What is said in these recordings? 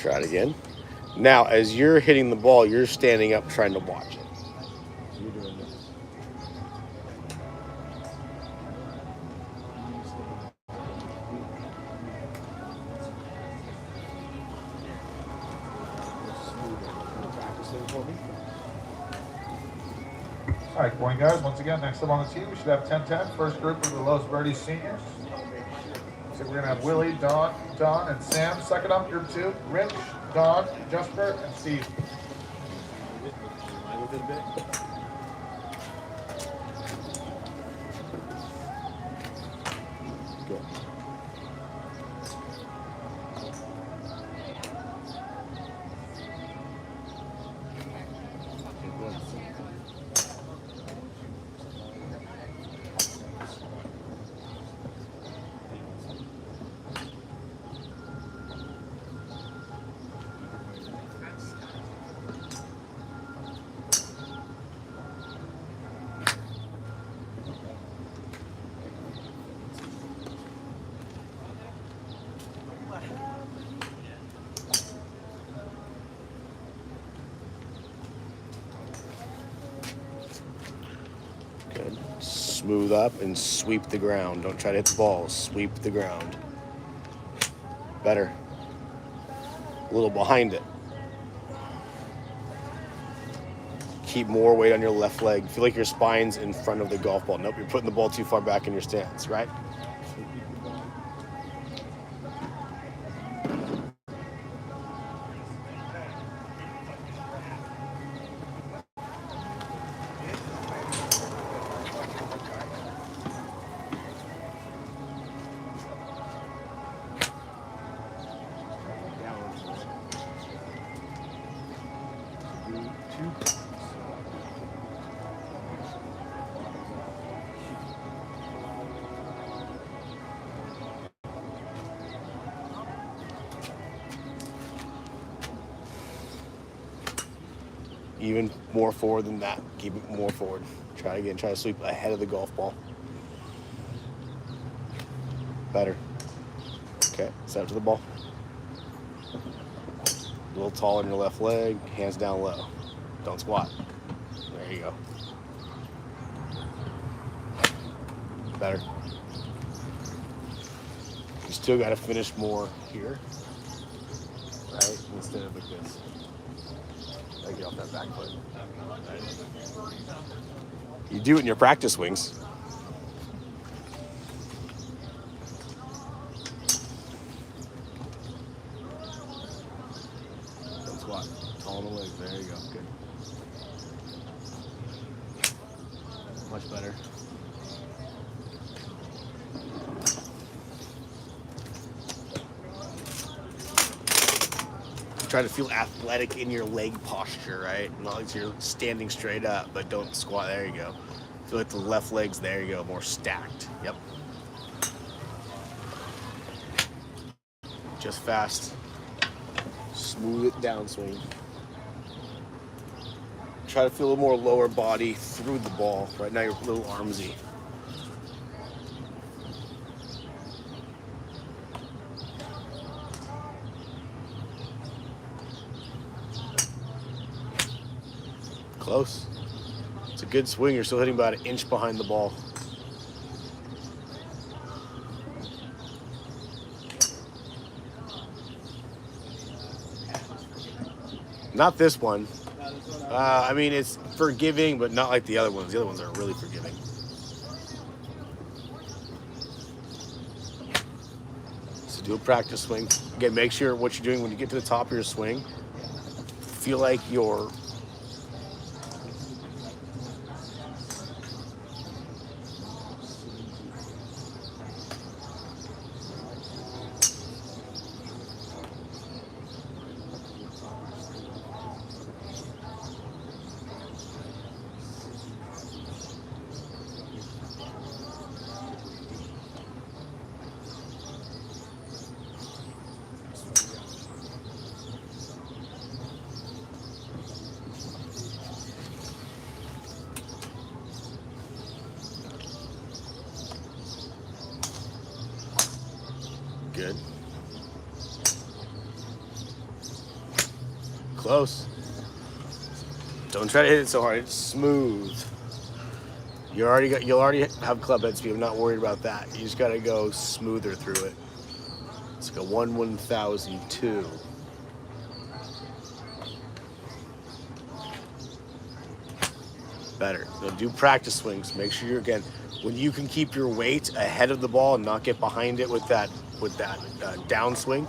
Try it again. Now, as you're hitting the ball, you're standing up trying to watch it. You're doing this. All right, morning guys. Once again, next up on the team, we should have 10-10. First group of the Los Verdes seniors. So we're going to have Willie, Don, and Sam. Second up, group 2, Rich, Don, Jasper, and Steve. With it a bit. Good. Good. Smooth up and sweep the ground. Don't try to hit the ball. Sweep the ground. Better. A little behind it. Keep more weight on your left leg. Feel like your spine's in front of the golf ball. Nope, you're putting the ball too far back in your stance, right? Even more forward than that. Keep it more forward. Try again. Try to sweep ahead of the golf ball. Better. Okay, step to the ball. A little taller in your left leg. Hands down low. Don't squat. There you go. Better. You still got to finish more here. Right? Instead of like this. Get off that back foot. You do it in your practice swings. Don't squat. Tall on the legs. There you go. Good. Much better. Try to feel athletic in your leg posture, right? Not like you're standing straight up, but don't squat. There you go. Feel like the left leg's, there you go, more stacked. Yep. Just fast. Smooth it down swing. Try to feel a little more lower body through the ball. Right now you're a little armsy. Close. It's a good swing. You're still hitting about an inch behind the ball. Not this one. I mean, it's forgiving, but not like the other ones. The other ones are really forgiving. So do a practice swing. Again, make sure what you're doing when you get to the top of your swing, feel like you're good. Close. Don't try to hit it so hard. It's smooth. You'll already have club head speed. I'm not worried about that. You just gotta go smoother through it. It's like a 1/1002. Better. Now do practice swings. Make sure again, when you can keep your weight ahead of the ball and not get behind it with that downswing,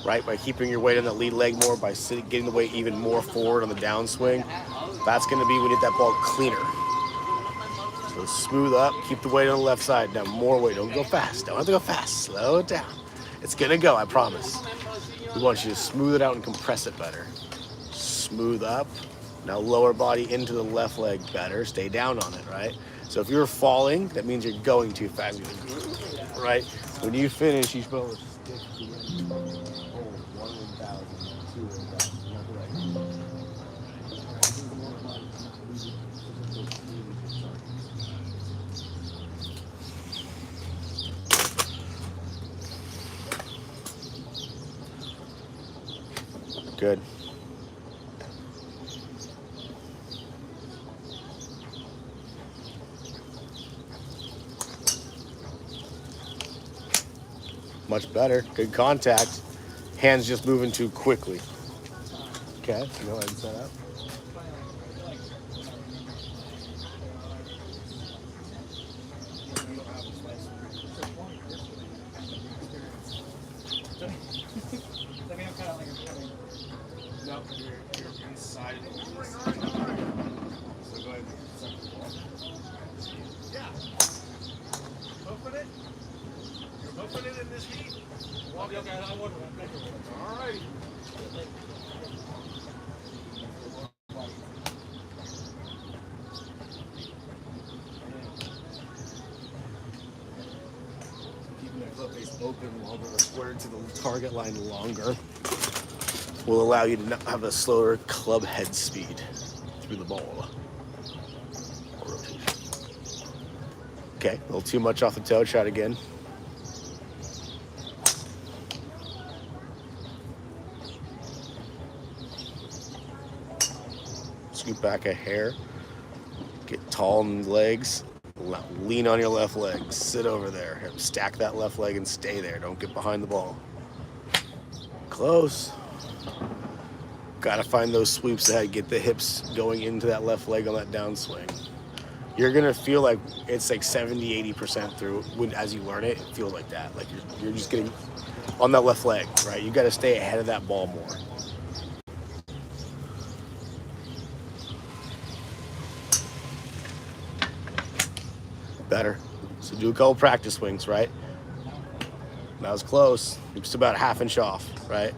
right? By keeping your weight on the lead leg more, by getting the weight even more forward on the downswing, that's going to be when you hit that ball cleaner. So smooth up, keep the weight on the left side. Now more weight, don't go fast. Don't have to go fast, slow it down. It's going to go, I promise. We want you to smooth it out and compress it better. Smooth up. Now lower body into the left leg better. Stay down on it, right? So if you're falling, that means you're going too fast, right? When you finish, you're supposed to stick to the end. Hold 1/1000, 2/1000. Good. Much better. Good contact. Hands just moving too quickly. Okay, go ahead and set up. No, you're inside of the ball. So go ahead and set the ball. Yeah. Open it. You're opening it in this heat. Okay, I want to. All right. Keeping the club face open longer or squared to the target line longer will allow you to have a slower club head speed through the ball. Or rotation. Okay, a little too much off the toe. Try it again. Scoot back a hair. Get tall in the legs. Lean on your left leg. Sit over there. Stack that left leg and stay there. Don't get behind the ball. Close. Got to find those sweeps ahead. Get the hips going into that left leg on that downswing. You're going to feel like it's like 70-80% through. As you learn it, it feels like that. Like you're just getting on that left leg, right? You got to stay ahead of that ball more. Better. So do a couple practice swings, right? That was close. Just about a half inch off, right?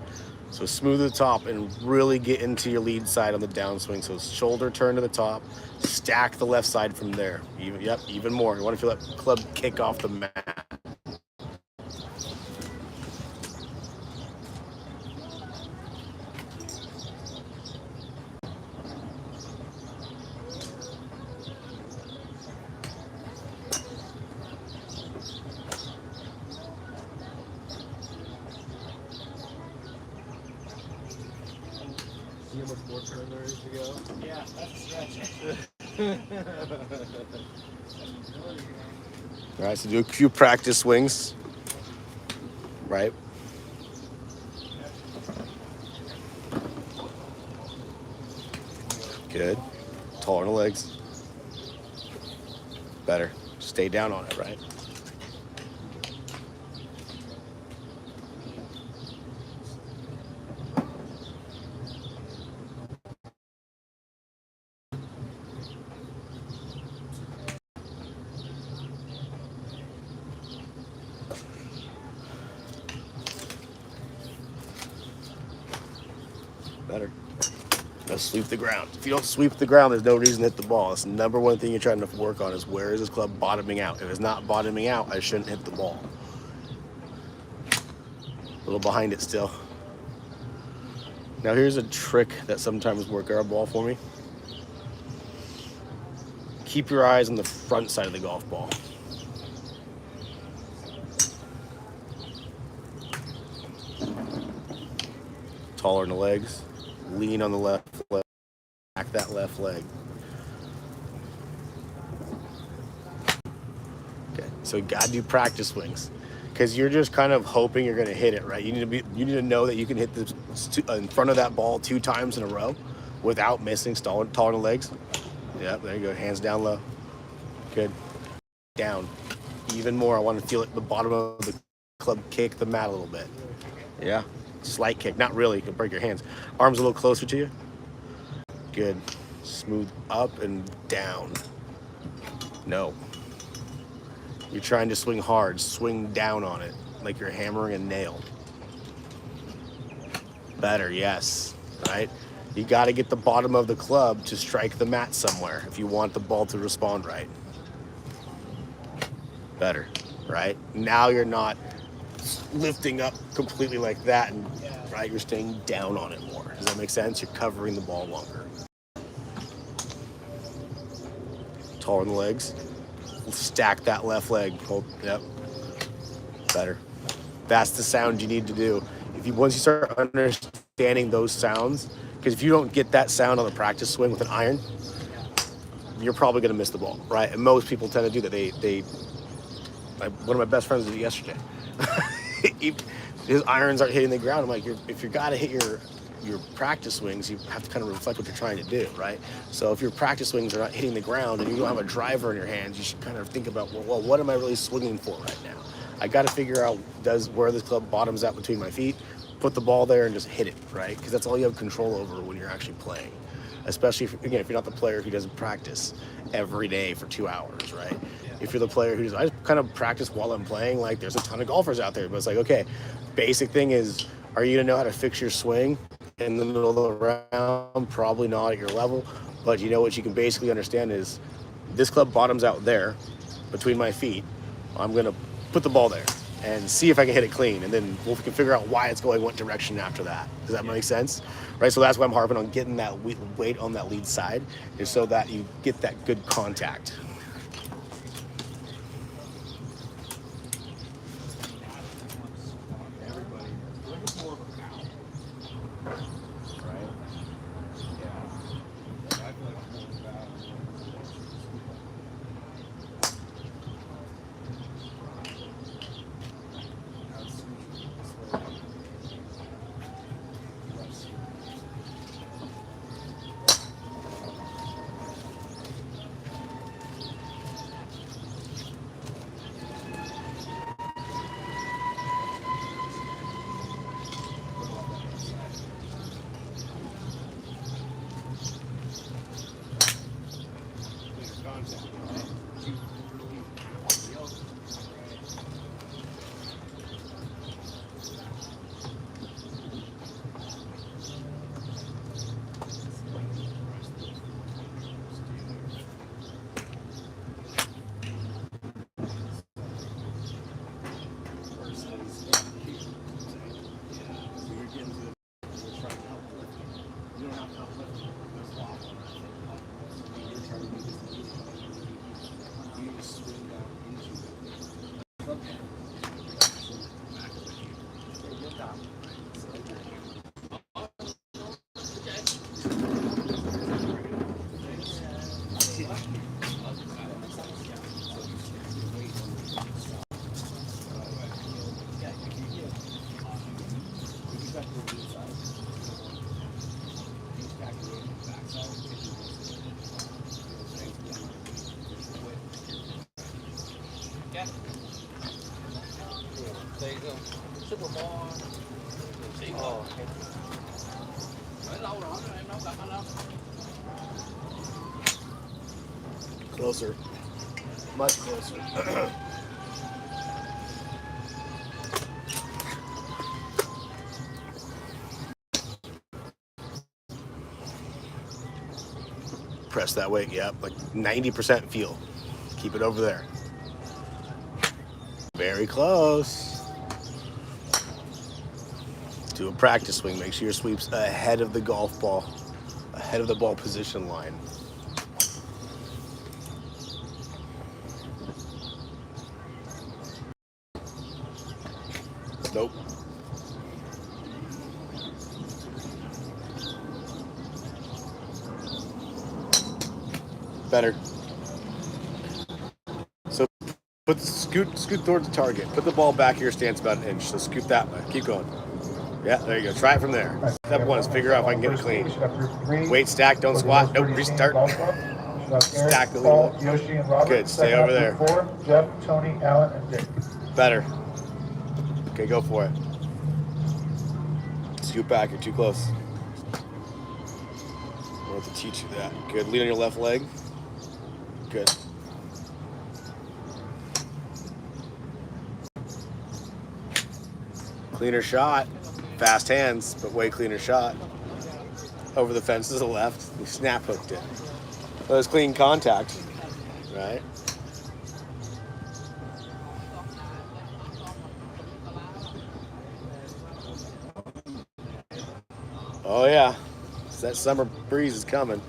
So smooth the top and really get into your lead side on the downswing. So shoulder turn to the top, stack the left side from there. Even more. You want to feel that club kick off the mat. See how much more turn there is to go? Yeah, that's a stretch. All right, so do a few practice swings, right? Good. Taller in the legs. Better. Stay down on it, right? Better. Now sweep the ground. If you don't sweep the ground, there's no reason to hit the ball. That's the number one thing you're trying to work on is where is this club bottoming out? If it's not bottoming out, I shouldn't hit the ball. A little behind it still. Now here's a trick that sometimes works our ball for me. Keep your eyes on the front side of the golf ball. Taller in the legs. Lean on the left leg. Back that left leg. Okay, so you gotta do practice swings, because you're just kind of hoping you're gonna hit it, right? You need to know that you can hit this in front of that ball 2 times in a row without missing, taller the legs. Yep, there you go. Hands down low. Good. Down. Even more. I want to feel it the bottom of the club kick the mat a little bit. Yeah. Slight kick. Not really. You can break your hands. Arms a little closer to you. Good. Smooth up and down. No. You're trying to swing hard. Swing down on it like you're hammering a nail. Better. Yes. Right? You got to get the bottom of the club to strike the mat somewhere if you want the ball to respond right. Better, right? Now you're not lifting up completely like that, and right, you're staying down on it more. Does that make sense? You're covering the ball longer. Taller in the legs. Stack that left leg. Hold. Yep. Better. That's the sound you need to do. Once you start understanding those sounds, because if you don't get that sound on the practice swing with an iron, you're probably going to miss the ball, right? And most people tend to do that. One of my best friends did it yesterday. His irons aren't hitting the ground. I'm like, if you got to hit your practice swings, you have to kind of reflect what you're trying to do, right? So if your practice swings are not hitting the ground and you don't have a driver in your hands, you should kind of think about, well, what am I really swinging for right now? I got to figure out where this club bottoms out between my feet, put the ball there and just hit it, right? Because that's all you have control over when you're actually playing. Especially if you're not the player who doesn't practice every day for 2 hours, right? If you're the player who I just kind of practice while I'm playing, like there's a ton of golfers out there, but it's like, okay, basic thing is, are you gonna know how to fix your swing in the middle of the round? Probably not at your level, but you know what you can basically understand is this club bottoms out there between my feet. I'm gonna put the ball there and see if I can hit it clean, and then we can figure out why it's going what direction after that. Does that make sense? Right, so that's why I'm harping on getting that weight on that lead side, is so that you get that good contact. There you go. Super Bowl. Oh, okay. Lâu rồi em đâu gặp anh đâu. Closer. Much closer. Press that weight, yep, like 90% feel. Keep it over there. Very close. Do a practice swing. Make sure your sweep's ahead of the golf ball, ahead of the ball position line. Nope. Better. So scoot towards the target. Put the ball back of your stance about an inch. So scoot that way. Keep going. Yeah, there you go. Try it from there. Step one is figure out if I can get it clean. Weight stack, don't squat. Nope, restart. Stack the lead. Yoshi and Robert. Good, stay over there. 4, Jeff, Tony, Alan, and Dick. Better. Okay, go for it. Scoot back, you're too close. I want to teach you that. Good, lead on your left leg. Good. Cleaner shot. Fast hands, but way cleaner shot. Over the fence to the left. You snap hooked it. That was clean contact, right? Oh yeah, that summer breeze is coming.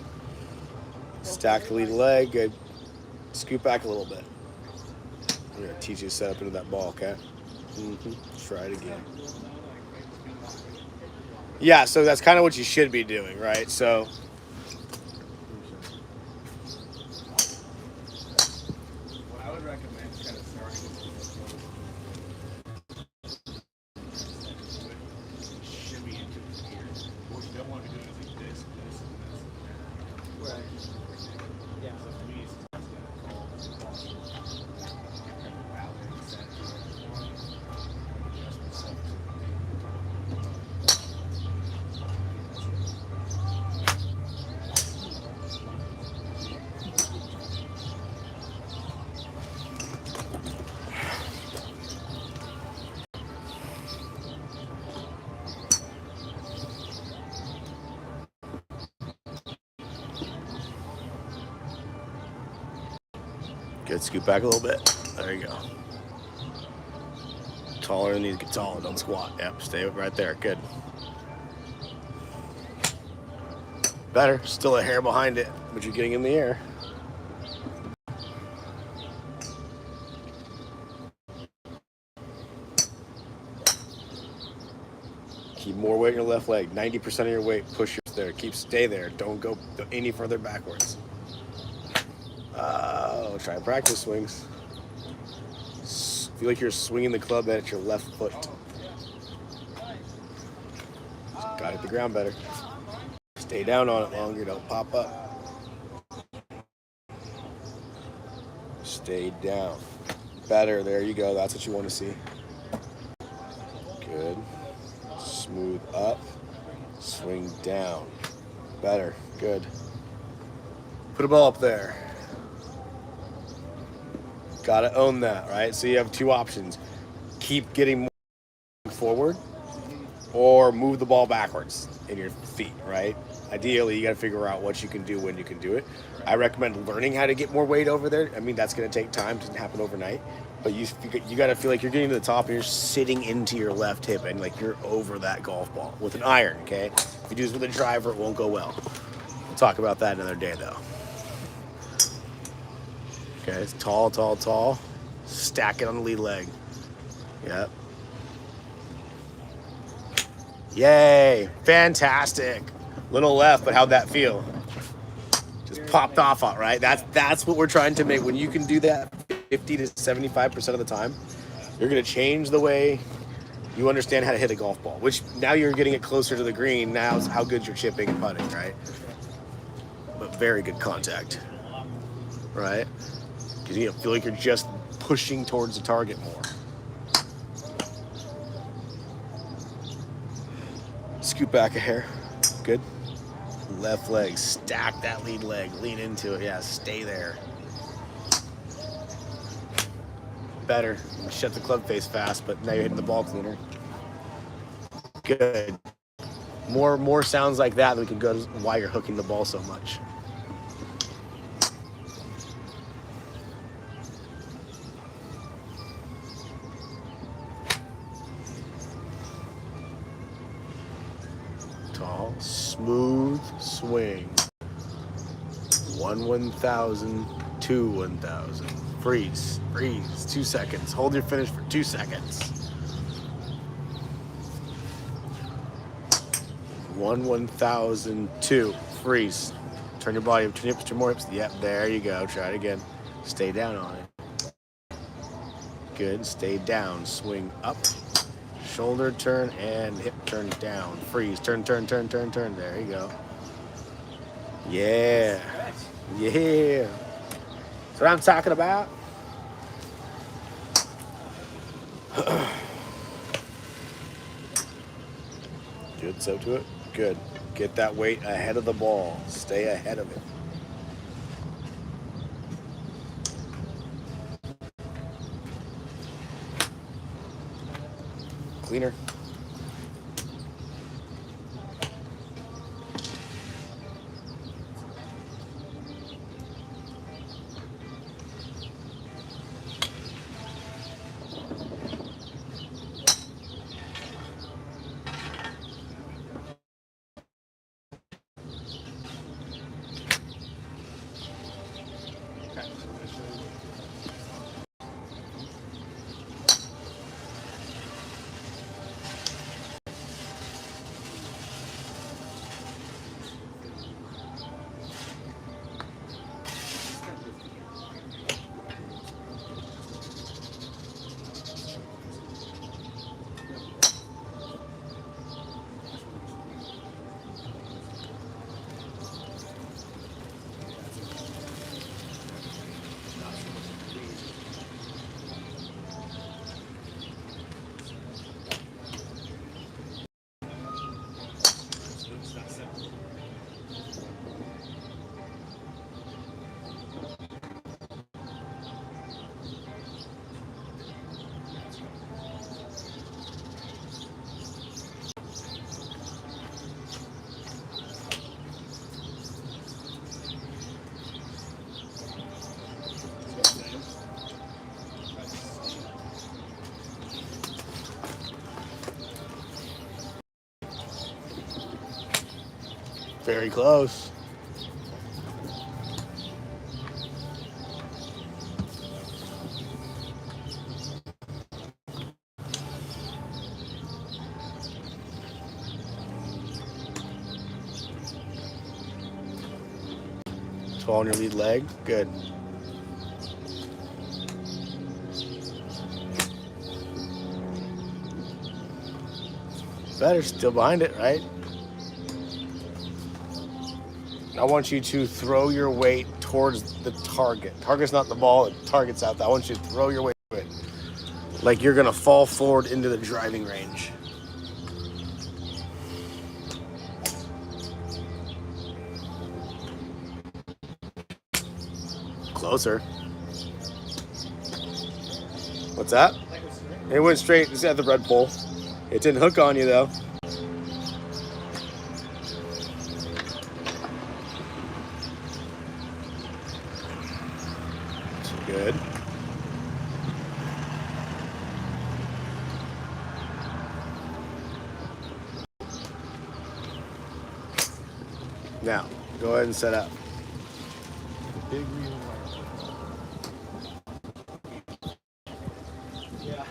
Stack the lead leg, good. Scoot back a little bit. I'm gonna teach you to set up into that ball, okay? Try it again. Yeah, so that's kind of what you should be doing, right? So what I would recommend is kind of starting with shimmy into the gear. What you don't want to do is like this, this, and this. Right. Yeah. So for me, it's kind of called kind of ballet set. Adjustment stuff. good, scoot back a little bit. There you go. Taller than you get taller, don't squat. Yep, stay right there, good. Better, still a hair behind it, but you're getting in the air. Keep more weight in your left leg. 90% of your weight, push yours there. Stay there. Don't go any further backwards. Try practice swings. Feel like you're swinging the club head at your left foot. Gotta hit the ground better. Stay down on it longer. Don't pop up. Stay down. Better. There you go. That's what you want to see. Good. Smooth up. Swing down. Better. Good. Put a ball up there. Gotta own that, right? So you have two options. Keep getting more forward or move the ball backwards in your feet, right? Ideally, you gotta figure out what you can do when you can do it. I recommend learning how to get more weight over there. I mean, that's gonna take time. It doesn't happen overnight. But you gotta feel like you're getting to the top and you're sitting into your left hip and like you're over that golf ball with an iron, okay? If you do this with a driver, it won't go well. We'll talk about that another day though. Okay, it's tall, tall, tall. Stack it on the lead leg. Yep. Yay, fantastic. Little left, but how'd that feel? Just popped off, right? That's what we're trying to make. When you can do that 50 to 75% of the time, you're gonna change the way you understand how to hit a golf ball, which now you're getting it closer to the green. Now is how good you're chipping and putting, right? But very good contact, right? Because you feel like you're just pushing towards the target more. Scoot back a hair. Good. Left leg. Stack that lead leg. Lean into it. Yeah, stay there. Better. Shut the club face fast, but now you're hitting the ball cleaner. Good. More sounds like that, and we can go to why you're hooking the ball so much. Tall, smooth swing. 1/1000, 2/1000. Freeze, freeze, 2 seconds. Hold your finish for 2 seconds. 1/1000, 2. Freeze. Turn your body, turn your hips, 2 more hips. Yep, there you go. Try it again. Stay down on it. Good. Stay down. Swing up. Shoulder turn and hip turn down. Freeze. Turn, turn, turn, turn, turn. There you go. Yeah. Yeah. That's what I'm talking about. Good. So to it. Good. Get that weight ahead of the ball. Stay ahead of it. Cleaner. Very close. On your lead leg. Good. Better. Still behind it, right? I want you to throw your weight towards the target. Target's not the ball, the target's out there. I want you to throw your weight to it. Like you're going to fall forward into the driving range. Closer. What's that? It went straight. It's at the red pole. It didn't hook on you though. Good. Now, go ahead and set up. Big reason why. Yeah.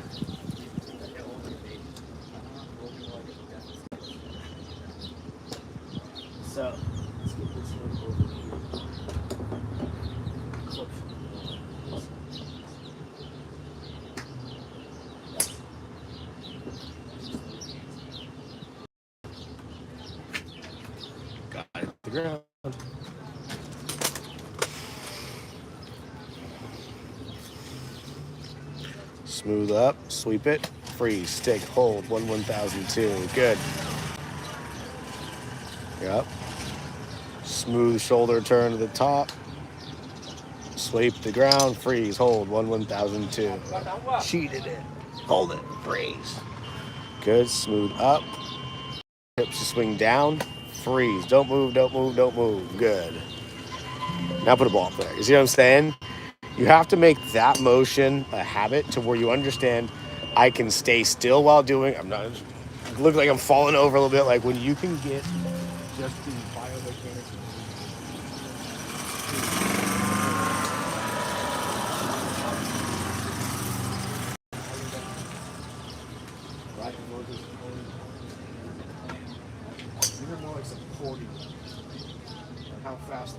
So, let's get this one over here. Close. Got it. The ground. Smooth up, sweep it, freeze, stick, hold, 1/1002. Good. Yep. Smooth shoulder turn to the top. Sweep the ground, freeze, hold, 1/1002. Cheated it. Hold it, freeze. Good, smooth up. Hips to swing down, freeze. Don't move, don't move, don't move. Good. Now put a ball up there. You see what I'm saying? You have to make that motion a habit to where you understand I can stay still while doing. I'm not look like I'm falling over a little bit. Like when you can get just the biomechanics. Right, you're more like some 40. How fast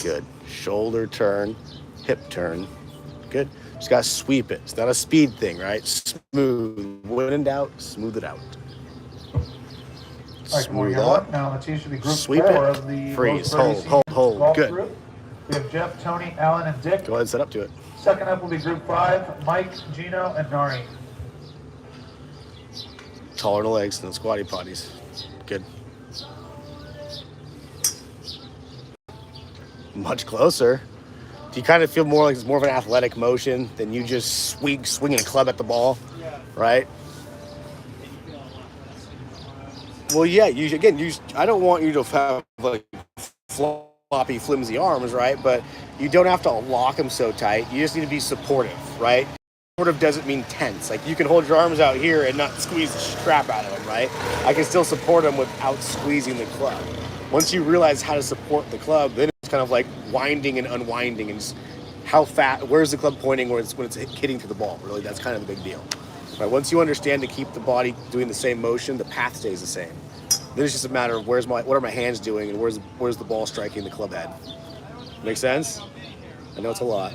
Good. Shoulder turn, hip turn. Good. Just gotta sweep it. It's not a speed thing, right? Smooth. When in doubt, smooth it out. All right, good morning, Smooth up. everyone. Now on the team should be group Sweep 4 it. of the Freeze. Los Hold. Verdes golf Good. group. We have Jeff, Tony, Alan, and Dick. Go ahead and set up to it. Second up will be group 5, Mike, Gino, and Nari. Taller in the legs than the squatty potties. Good. Much closer. Do you kind of feel more like it's more of an athletic motion than you just swinging a club at the ball, right? Well, yeah. I don't want you to have like floppy, flimsy arms, right? But you don't have to lock them so tight. You just need to be supportive, right? Supportive doesn't mean tense. Like you can hold your arms out here and not squeeze the strap out of them, right? I can still support them without squeezing the club. Once you realize how to support the club, then it's kind of like winding and unwinding and just how fast, where's the club pointing when it's hitting to the ball. Really, that's kind of the big deal. Right? Once you understand to keep the body doing the same motion, the path stays the same. Then it's just a matter of what are my hands doing and where's the ball striking the club head. Make sense? I know it's a lot.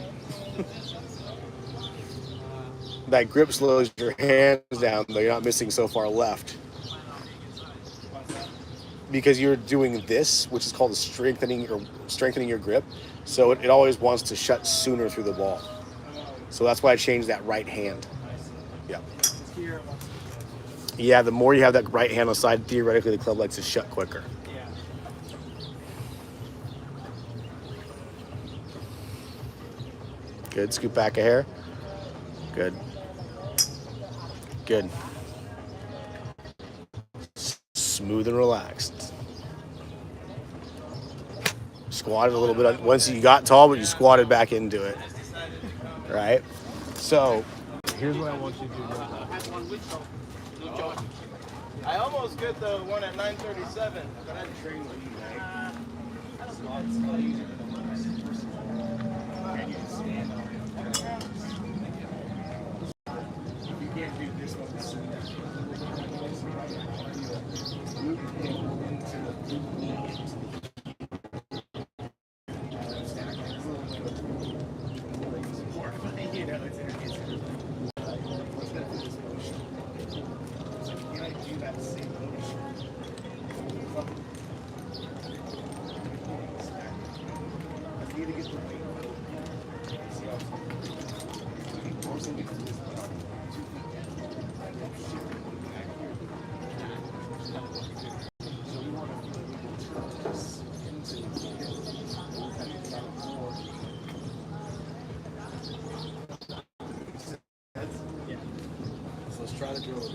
That grip slows your hands down, though you're not missing so far left. Because you're doing this, which is called strengthening your grip. So it always wants to shut sooner through the ball. So that's why I changed that right hand. Yeah. Yeah, the more you have that right hand on the side, theoretically the club likes to shut quicker. Good. Scoop back a hair. Good. Good. Smooth and relaxed. Squatted a little bit. Once you got tall, but you squatted back into it. Right? So, here's what I want you to do. I almost get the one at 9:37. But I train with you, right? You can't do this one. Try to drill it.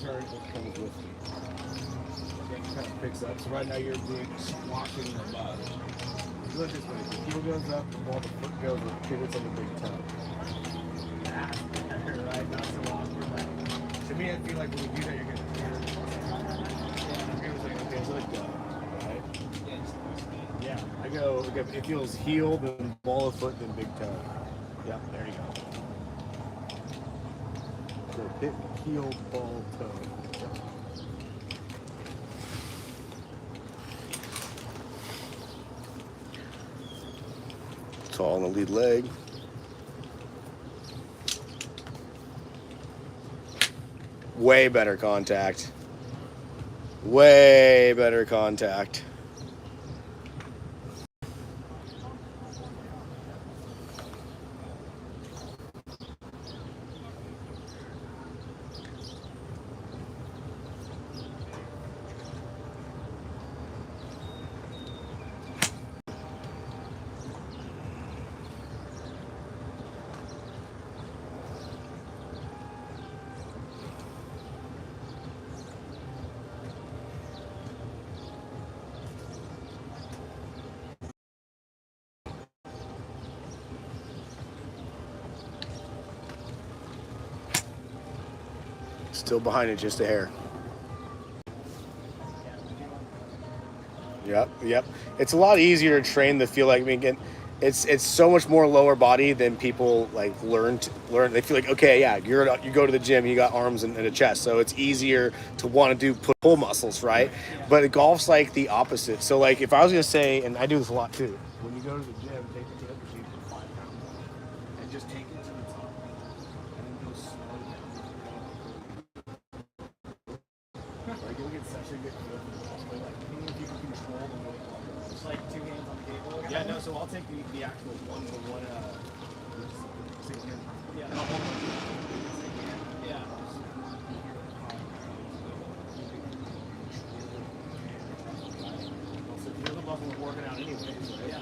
Turn what comes with me. It kind of picks up. So right now you're doing squashing the butt. Look this way. The heel goes up while the foot goes and pivots on the big toe. Right, not so awkward. To me, I feel like when you do that, you're gonna hear. Okay, so let's go. Right? Yeah, I go. Okay, it feels heel, then ball of foot, then big toe. Yep, there you go. So hip, heel, ball, toe. Tall on the lead leg. Way better contact. Way better contact. Still behind it just a hair. Yep. It's a lot easier to train the feel like, I mean, again, it's so much more lower body than people like learn. They feel like, okay, yeah, you go to the gym, you got arms and a chest, so it's easier to want to do pull muscles, right? But golf's like the opposite. So like if I was gonna say, and I do this a lot too, when you go to the gym, take the tape machine for 5 pounds and just take it to the top, and then go slow down. Like you'll get such a good feel for the ball. Like even if you can control the weight level. Just like 2 hands on the table. Yeah, no, so I'll take the actual one-to-one Yeah. Yeah. So if you're the muscle we're working out anyways, right? Yeah.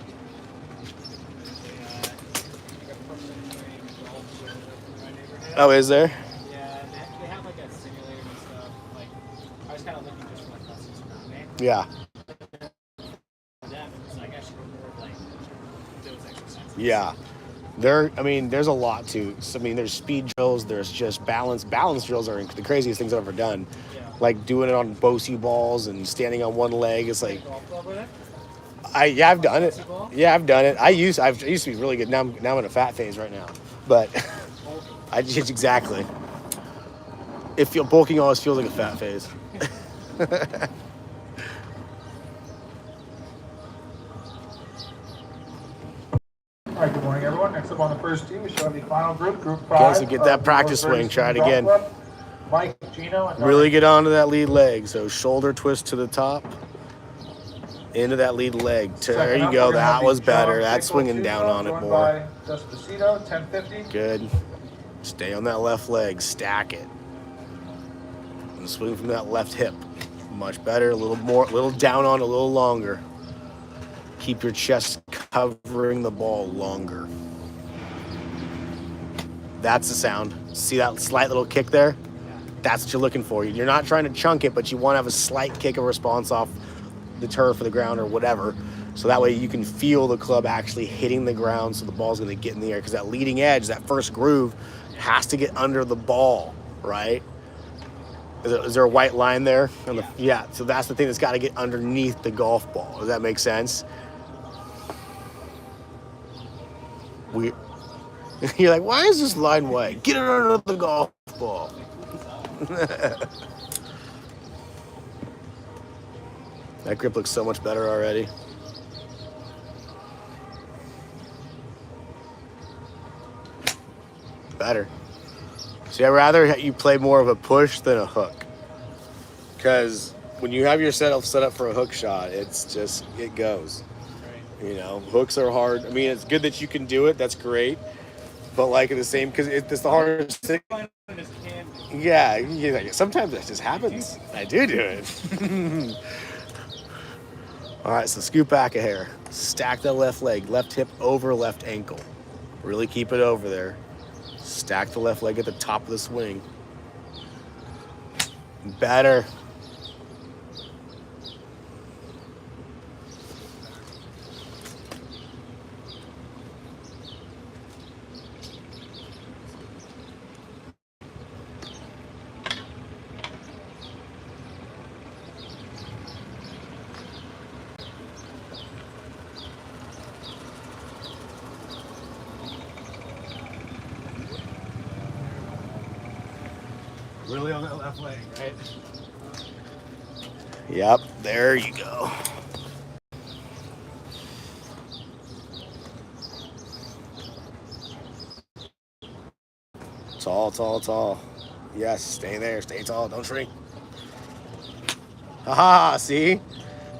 Oh, is there? Yeah, they have like a simulator and stuff. Like, I was kind of looking just for like lessons around me. Yeah. Them, it's like I should go more of like those exercises. Yeah. There's a lot to. So, I mean, there's speed drills. There's just balance. Balance drills are the craziest things I've ever done. Yeah. Like doing it on Bosey balls and standing on one leg. It's like, Golf club with it? I've done it. Bosey ball? Yeah, I've done it. I used to be really good. Now I'm in a fat phase right now. But I just exactly. Bulking always feels like a fat phase. All right, good morning, everyone. Next up on the first tee, we show the final group, Group 5. Okay, so get that practice swing. Try it again. Mike, Gino, and Really get onto that lead leg. So shoulder twist to the top. Into that lead leg. There you go. That was better. That's swinging down on it more. Despacito, 1050. Good. Stay on that left leg. Stack it. And swing from that left hip. Much better. A little down on, a little longer. Keep your chest covering the ball longer. That's the sound. See that slight little kick there? That's what you're looking for. You're not trying to chunk it, but you want to have a slight kick of response off the turf or the ground or whatever. So that way you can feel the club actually hitting the ground, so the ball's going to get in the air. Because that leading edge, that first groove, has to get under the ball, right? Is there a white line there? Yeah, so that's the thing that's got to get underneath the golf ball. Does that make sense? You're like, why is this line white? Get it under the golf ball. That grip looks so much better already. Better. See, I'd rather you play more of a push than a hook. Because when you have yourself set up for a hook shot, it goes. You know, hooks are hard. I mean, it's good that you can do it. That's great. But like the same, because it's the hardest thing. Yeah, sometimes that just happens. I do it. All right, so scoop back a hair. Stack the left leg, left hip over left ankle. Really keep it over there. Stack the left leg at the top of the swing. Better. Really on that left leg, right? Yep, there you go. Tall, tall, tall. Yes, stay there. Stay tall. Don't shrink. Haha, see?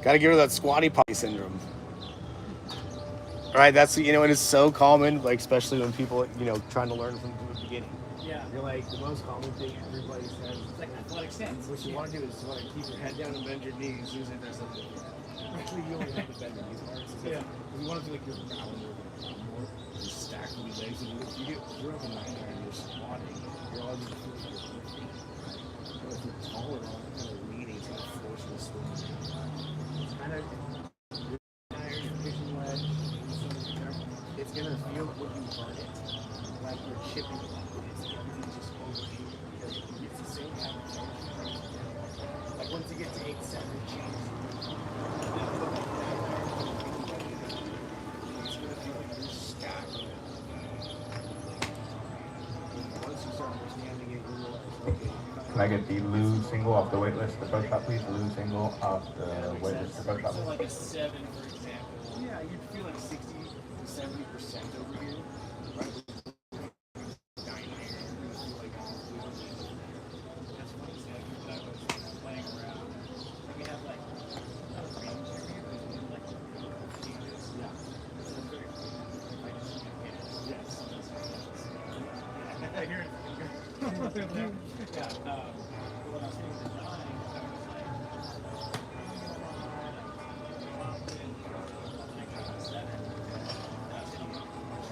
Got to get rid of that squatty potty syndrome. Right, that's, and it's so common, like, especially when people, trying to learn from the beginning. Yeah. You're like, the most common thing everybody says, It's like athletic stance. what you want to do is you want to keep your head down and bend your knees. Usually there's something. Actually, you only have to bend your knees hard. Yeah. You want to feel like you're bowing more, you stack with your legs. And if you're up in the air and you're squatting, you're always feeling like you're lifting. But if you're taller, all kind of leaning, it's going to force you to swing down. It's kind of, you're pushing ledge, it's going to feel when you burn it, like you're chipping it. Everything's just overshooting. It's the same kind of motion. Like once you get to 8, 7, change. It's going to feel like you're stacking it. Once you start understanding it, you realize, okay. Can I get the Lou single off the wait list to first shot, please? Lou single off the wait list to first shot. So like a 7, for example. Yeah, you'd feel like 60 to 70% over here. Right? That's funny. See, like when I was playing around, we had like a range area, like Yeah. it's very cool. I just can't get it. Yes. I hear it. Yeah. When I was getting the design, I was like, 7.